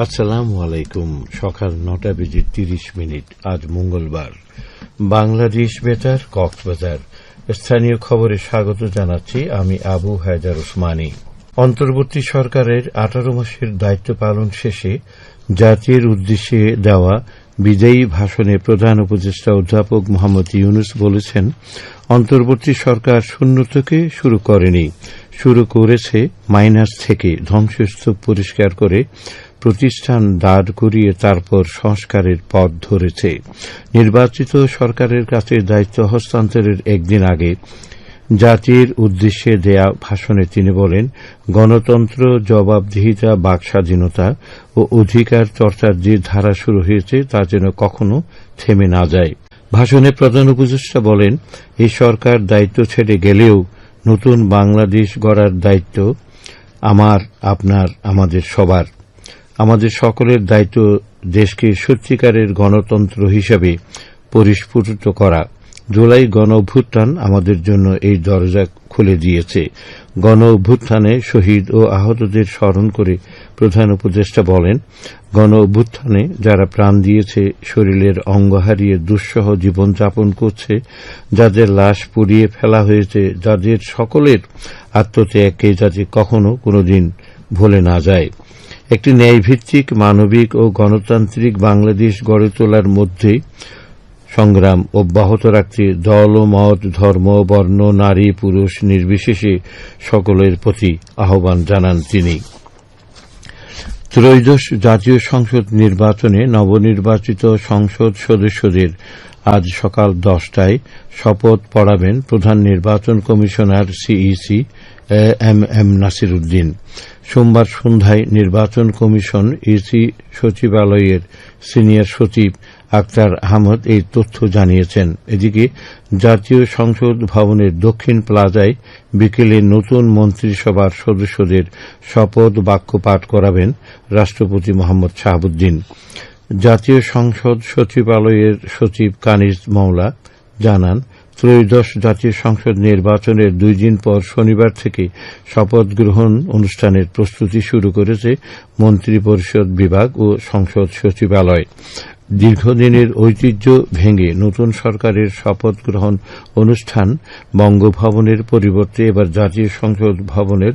আসসালামু আলাইকুম। সকাল ৯:৩০ আজ মঙ্গলবার। বাংলাদেশ বেতার, কক্সবাজার। স্থানীয় খবরে স্বাগত জানাচ্ছি আমি আবু হায়দার ওসমানী। অন্তর্বর্তী সরকারের ১৮ মাসের দায়িত্ব পালন শেষে জাতির উদ্দেশ্যে দেওয়া বিদায়ী ভাষণে প্রধান উপদেষ্টা অধ্যাপক মোহাম্মদ ইউনূস বলেছেন, অন্তর্বর্তী সরকার শূন্য থেকে শুরু করেনি, শুরু করেছে মাইনাস থেকে। ধ্বংসস্তূপ পরিষ্কার করে প্রতিষ্ঠান দাঁড় করিয়ে তারপর সংস্কারের পথ ধরেছে। নির্বাচিত সরকারের কাছে দায়িত্ব হস্তান্তরের একদিন আগে জাতির উদ্দেশ্যে দেয়া ভাষণে তিনি বলেন, গণতন্ত্র, জবাবদিহিতা, বাকস্বাধীনতা ও অধিকার চর্চার যে ধারা শুরু হয়েছে তা যেন কখনো থেমে না যায়। ভাষণে প্রধান উপদেষ্টা বলেন, এই সরকার দায়িত্ব ছেড়ে গেলেও নতুন বাংলাদেশ গড়ার দায়িত্ব আমার, আপনার, আমাদের সবার। আমাদের সকলের দায়িত্ব দেশকে সত্যিকারের গণতন্ত্র হিসাবে পরিস্ফুটিত করা। জুলাই গণ অভ্যুত্থান আমাদের জন্য এই দরজা খুলে দিয়েছে। গণ অভ্যুত্থানে শহীদ ও আহতদের স্মরণ করে প্রধান উপদেষ্টা বলেন, গণ অভ্যুত্থানে যারা প্রাণ দিয়েছে, শরীরের অঙ্গ হারিয়ে দুঃসহ জীবনযাপন করছে, যাদের লাশ পুড়িয়ে ফেলা হয়েছে, যাদের সকলের আত্মত্যাগকে যাতে কখনো কোনোদিন ভুলে না যায়। একটি ন্যায়ভিত্তিক, মানবিক ও গণতান্ত্রিক বাংলাদেশ গড়ে তোলার মধ্যে সংগ্রাম অব্যাহত রাখতে দল ও মত, ধর্ম, বর্ণ, নারী, পুরুষ নির্বিশেষে সকলের প্রতি আহ্বান জানান তিনি। ত্রয়োদশ জাতীয় সংসদ নির্বাচনে নবনির্বাচিত সংসদ সদস্যদের আজ সকাল 10টায় শপথ পড়াবেন প্রধান নির্বাচন commissioner CEC M Nasir Uddin. সোমবার সন্ধ্যায় নির্বাচন কমিশন ইসি সচিবালয়ের সিনিয়র সচিব আক্তার আহমদ এই তথ্য জানিয়েছেন। এদিকে জাতীয় সংসদ ভবনের দক্ষিণ প্লাজায় বিকেলে নতুন মন্ত্রিসভার সদস্যদের শপথ বাক্য পাঠ করাবেন রাষ্ট্রপতি মোহাম্মদ শাহাবুদ্দিন। জাতীয় সংসদ সচিবালয়ের সচিব কানিজ মওলা জানান, ত্রয়োদশ জাতীয় সংসদ নির্বাচনের 2 দিন পর শনিবার থেকে শপথ গ্রহণ অনুষ্ঠানের প্রস্তুতি শুরু করেছে মন্ত্রিপরিষদ বিভাগ ও সংসদ সচিবালয়। দীর্ঘদিনের ঐতিহ্য ভেঙে নতুন সরকারের শপথ গ্রহণ অনুষ্ঠান বঙ্গভবনের পরিবর্তে এবার জাতীয় সংসদ ভবনের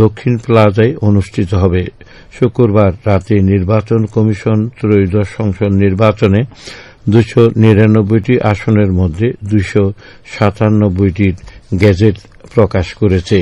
দক্ষিণ প্লাজায় অনুষ্ঠিত হবে। শুক্রবার রাতে নির্বাচন কমিশন ত্রয়োদশ সংসদ নির্বাচনে 299টি আসনের মধ্যে 297টির গেজেট প্রকাশ করেছে।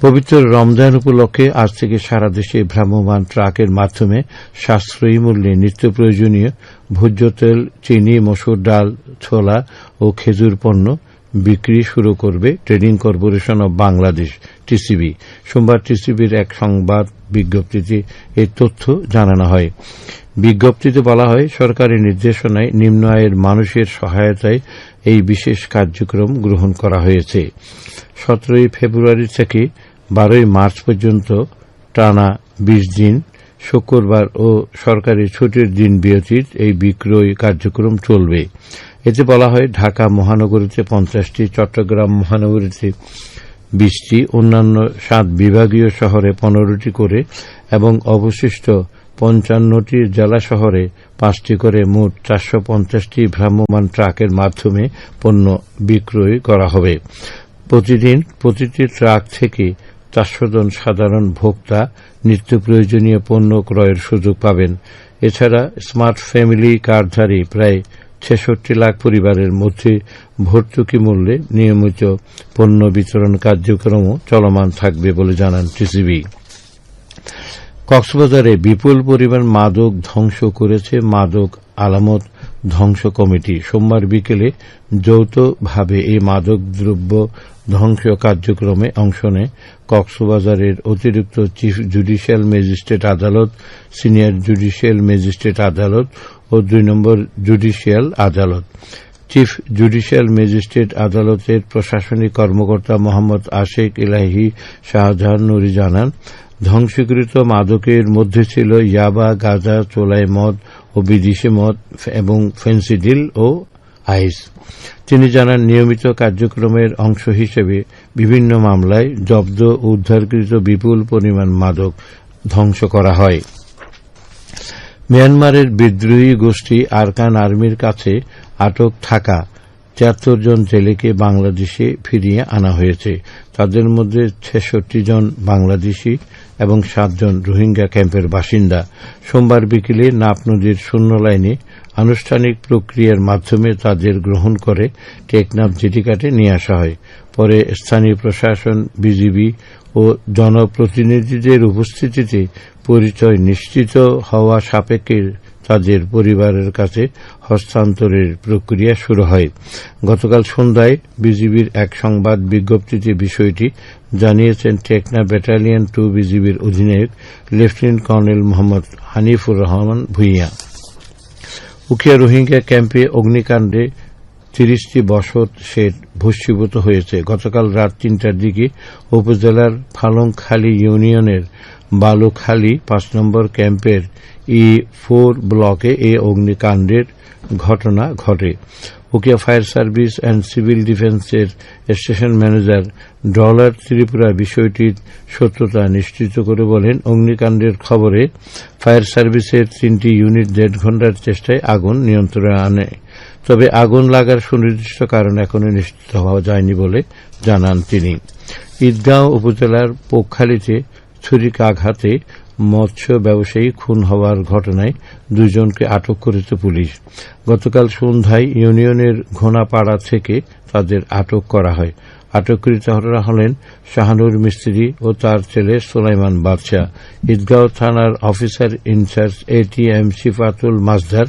পবিত্র রমজান উপলক্ষে আজ থেকে সারা দেশে ভ্রাম্যমাণ ট্রাকের মাধ্যমে সাশ্রয়ী মূল্যে নিত্য প্রয়োজনীয় ভোজ্য তেল, চিনি, মসুর ডাল, ছোলা ও খেজুর পণ্য বিক্রি শুরু করবে trading corporation of Bangladesh, TCB. সোমবার টিসিবির এক সংবাদ বিজ্ঞপ্তিতে এই তথ্য জানানো হয়। বিজ্ঞপ্তিতে বলা হয়, সরকারি নির্দেশনায় নিম্ন আয়ের মানুষের সহায়তায় এই বিশেষ কার্যক্রম গ্রহণ করা হয়েছে। 17 ফেব্রুয়ারি থেকে 12 মার্চ পর্যন্ত টানা 20 দিন শুক্রবার ও সরকারি ছুটির দিন বিরতির এই বিক্রয় কার্যক্রম চলবে। এতে বলা হয়, ঢাকা মহানগরীতে 50টি, চট্টগ্রাম মহানগরীতে 20টি, অন্যান্য 7 বিভাগীয় শহরে 15টি করে এবং অবশিষ্ট 55টি জেলা শহরে 5টি করে মোট 450টি ভ্রাম্যমাণ ট্রাকের মাধ্যমে পণ্য বিক্রয় করা হবে। প্রতিদিন প্রতিটি ট্রাক থেকে 400 জন সাধারণ ভোক্তা নিত্য প্রয়োজনীয় পণ্য ক্রয়ের সুযোগ পাবেন। এছাড়া স্মার্ট ফ্যামিলি কার্ডধারী প্রায় 66 লাখ পরিবারের মধ্যে ভর্তুকি মূল্যে নিয়মিত পণ্য বিতরণ কার্যক্রমও চলমান থাকবে বলে জানান টিসিবি। কক্সবাজারে বিপুল পরিমাণ মাদক ধ্বংস করেছে মাদক আলামত ধ্বংস কমিটি। সোমবার বিকেলে যৌথভাবে এই মাদক দ্রব্য ধ্বংস কার্যক্রমে অংশ নেয় কক্সবাজারের অতিরিক্ত চিফ জুডিশিয়াল ম্যাজিস্ট্রেট আদালত, সিনিয়র জুডিশিয়াল ম্যাজিস্ট্রেট আদালত ও 2 নম্বর জুডিশিয়াল আদালত। চিফ জুডিশিয়াল ম্যাজিস্ট্রেট আদালতের প্রশাসনিক কর্মকর্তা মোহাম্মদ আশেক ইলাহি শাহজাহান নুরি জানান, ধ্বংসকৃত মাদকের মধ্যে ছিল ইয়াবা, গাঁজা, চোলাই মদ ও বিদেশি মদ এবং ফেন্সিডিল ও আইস। তিনি জানান, নিয়মিত কার্যক্রমের অংশ হিসেবে বিভিন্ন মামলায় জব্দ ও উদ্ধারকৃত বিপুল পরিমাণ মাদক ধ্বংস করা হয়। মিয়ানমারের বিদ্রোহী গোষ্ঠী আরকান আর্মির কাছে আটক থাকা ৭৩ জন জেলেকে বাংলাদেশে ফিরিয়ে আনা হয়েছে। তাদের মধ্যে ৬৬ জন বাংলাদেশি এবং ৭ জন রোহিঙ্গা ক্যাম্পের বাসিন্দা। সোমবার বিকেলে নাপ নদীর শূন্য লাইনে আনুষ্ঠানিক প্রক্রিয়ার মাধ্যমে তাদের গ্রহণ করে টেকনাফ জেটিঘাটে নিয়ে আসা হয়। পরে স্থানীয় প্রশাসন, বিজিবি ও জনপ্রতিনিধিদের উপস্থিতিতে পরিচয় নিশ্চিত হওয়া সাপেক্ষে তাদের পরিবারের কাছে হস্তান্তরের প্রক্রিয়া শুরু হয়। গতকাল সন্ধ্যায় বিজিবির এক সংবাদ বিজ্ঞপ্তিতে বিষয়টি জানিয়েছেন টেকনাফ ব্যাটালিয়ন 2 বিজিবির অধিনায়ক লেফটেন্যান্ট কর্নেল মোহাম্মদ হানিফুর রহমান ভূঁইয়া। উখিয়া রোহিঙ্গা ক্যাম্পে অগ্নিকাণ্ডে ৩০টি বসত শেড ভস্মীভূত হয়েছে। গতকাল রাত ৩টার দিকে উপজেলার ফালংখালী ইউনিয়নের বালুখালী ৫ নম্বর ক্যাম্পের E4 ব্লকে এই অগ্নিকাণ্ডের ঘটনা ঘটে। Ukhia fire service and civil ডিফেন্সের স্টেশন ম্যানেজার ডলার ত্রিপুরা বিষয়টির সত্যতা নিশ্চিত করে বলেন, অগ্নিকাণ্ডের খবরে ফায়ার সার্ভিসের ৩টি ইউনিট ১.৫ ঘণ্টার চেষ্টায় আগুন নিয়ন্ত্রণে আনে। তবে আগুন লাগার সুনির্দিষ্ট কারণ এখনো নিশ্চিত হওয়া যায়নি বলে জানান তিনি। ঈদগাঁও উপজেলার পোকখালীতে ছুরিকাঘাতে মৎস্য ব্যবসায়ী খুন হওয়ার ঘটনায় ২ জনকে আটক করেছে পুলিশ। গতকাল সন্ধ্যায় ইউনিয়নের ঘোনাপাড়া থেকে তাদের আটক করা হয়। আটককৃতরা হলেন শাহানুর মিস্ত্রি ও তার ছেলে সোলাইমান বাদশা। ঈদগাঁও থানার অফিসার ইনচার্জ ATM সিফাতুল মাজদার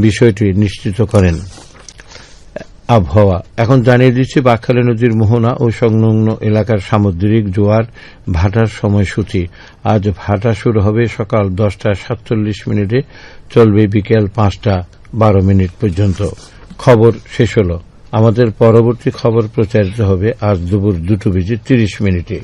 বিষয়টি নিশ্চিত করেন। আবহাওয়া এখন জানিয়ে দিচ্ছি বাঁকখালী নদীর মোহনা ও সংলগ্ন এলাকার সামুদ্রিক জোয়ার ভাটার সময়সূচি। আজ ভাটা শুরু হবে সকাল 10:47 চলবে বিকেল 5:12 পর্যন্ত। খবর শেষ হল। আমাদের পরবর্তী খবর প্রচারিত হবে আজ দুপুর 2:30